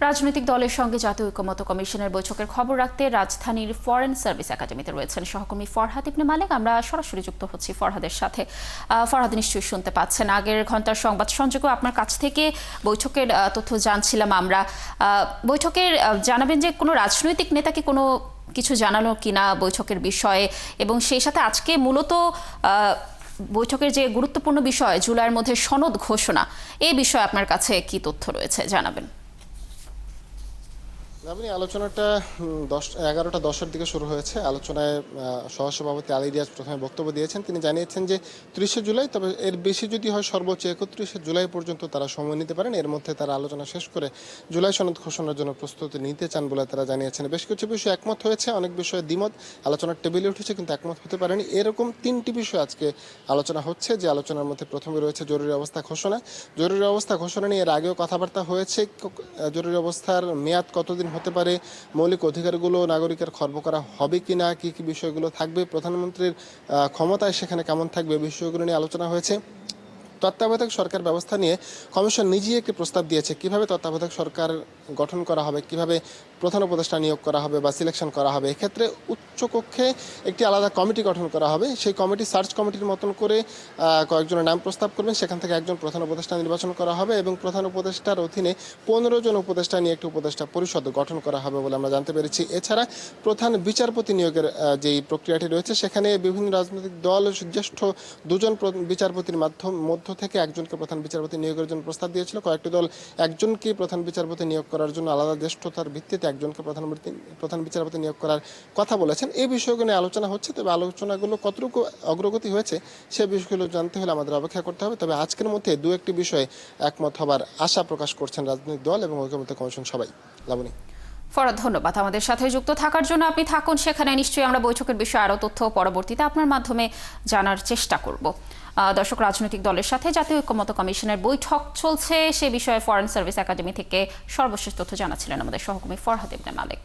রাজনৈতিক দলের সঙ্গে জাতীয় ঐকমত্য কমিশনের বৈঠকের খবর রাখতে রাজধানীর ফরেন সার্ভিস একাডেমিতে রয়েছেন সহকর্মী ফরহাদ ইবনে মালেক। আমরা সরাসরি যুক্ত হচ্ছি ফরহাদের সাথে। ফরহাদ, নিশ্চয়ই শুনতে পাচ্ছেন, আগের ঘন্টার সংবাদ সংযোগে আপনার কাছ থেকে বৈঠকের তথ্য জানছিলাম আমরা। বৈঠকের জানাবেন যে কোনো রাজনৈতিক নেতাকে কোনো কিছু জানানো কিনা বৈঠকের বিষয়ে, এবং সেই সাথে আজকে মূলত বৈঠকের যে গুরুত্বপূর্ণ বিষয় জুলাইয়ের মধ্যে সনদ ঘোষণা, এই বিষয়ে আপনার কাছে কি তথ্য রয়েছে জানাবেন। আলোচনাটা 11টা 10-এর দিকে শুরু হয়েছে। আলোচনায় সহসভাপতি আলী রিয়াজ প্রথমে বক্তব্য দিয়েছেন। তিনি জানিয়েছেন যে 30শে জুলাই, তবে এর বেশি যদি হয় সর্বোচ্চ 31শে জুলাই পর্যন্ত তারা সময় নিতে পারেন। এর মধ্যে তারা আলোচনা শেষ করে জুলাই সনদ ঘোষণার জন্য প্রস্তুতি নিতে চান বলে তারা জানিয়েছেন। বেশ কিছু বিষয়ে একমত হয়েছে, অনেক বিষয়ে দ্বিমত আলোচনার টেবিলে উঠেছে, কিন্তু একমত হতে পারেনি। এরকম 3টি বিষয় আজকে আলোচনা হচ্ছে, যে আলোচনার মধ্যে প্রথমে রয়েছে জরুরি অবস্থা ঘোষণা। জরুরি অবস্থা ঘোষণা নিয়ে এর আগেও কথাবার্তা হয়েছে। জরুরি অবস্থার মেয়াদ কতদিন হতে পারে, মৌলিক অধিকারগুলো নাগরিকের খর্ব করা হবে কিনা, কি কি বিষয়গুলো থাকবে, প্রধানমন্ত্রীর ক্ষমতায় সেখানে কেমন থাকবে, বিষয়গুলো নিয়ে আলোচনা হয়েছে। তত্ত্বাবধায়ক সরকার ব্যবস্থা নিয়ে কমিশন নিজেই একটি প্রস্তাব দিয়েছে, কিভাবে তত্ত্বাবধায়ক সরকার গঠন করা হবে, কিভাবে প্রধান উপদেষ্টা নিয়োগ করা হবে বা সিলেকশন করা হবে। এক্ষেত্রে উচ্চকক্ষে একটি আলাদা কমিটি গঠন করা হবে। সেই কমিটি সার্চ কমিটির মতন করে কয়েকজনের নাম প্রস্তাব করবেন, সেখান থেকে একজন প্রধান উপদেষ্টা নির্বাচন করা হবে এবং প্রধান উপদেষ্টার অধীনে 15 জন উপদেষ্টা নিয়ে একটি উপদেষ্টা পরিষদ গঠন করা হবে বলে আমরা জানতে পেরেছি। এছাড়া প্রধান বিচারপতি নিয়োগের যেই প্রক্রিয়াটি রয়েছে, সেখানে বিভিন্ন রাজনৈতিক দল জ্যেষ্ঠ 2 জন বিচারপতির মধ্য থেকে একজনকে প্রধান বিচারপতি নিয়োগের জন্য প্রস্তাব দিয়েছিল। কয়েকটি দল একজনকে প্রধান বিচারপতি নিয়োগ করার জন্য আলাদা জ্যেষ্ঠতার ভিত্তিতে একজনকে প্রধান বিচারপতি নিয়োগ করার কথা বলেছেন। এই বিষয়গুলো নিয়ে আলোচনা হচ্ছে, তবে আলোচনাগুলো কতটুকু অগ্রগতি হয়েছে সে বিষয়গুলো জানতে হলে আমাদের অপেক্ষা করতে হবে। তবে আজকের মধ্যে 2-1টি বিষয়ে একমত হবার আশা প্রকাশ করছেন রাজনৈতিক দল এবং ঐকমত্য কমিশন সবাই। লাবণী। ফরহাদ, ধন্যবাদ আমাদের সাথে যুক্ত থাকার জন্য। আপনি থাকুন সেখানে, নিশ্চয়ই আমরা বৈঠকের বিষয়ে আরও তথ্য পরবর্তীতে আপনার মাধ্যমে জানার চেষ্টা করব। দর্শক, রাজনৈতিক দলের সাথে জাতীয় ঐকমত্য কমিশনের বৈঠক চলছে, সে বিষয়ে ফরেন সার্ভিস একাডেমি থেকে সর্বশেষ তথ্য জানাচ্ছিলেন আমাদের সহকর্মী ফরহাদ ইবনে মালেক।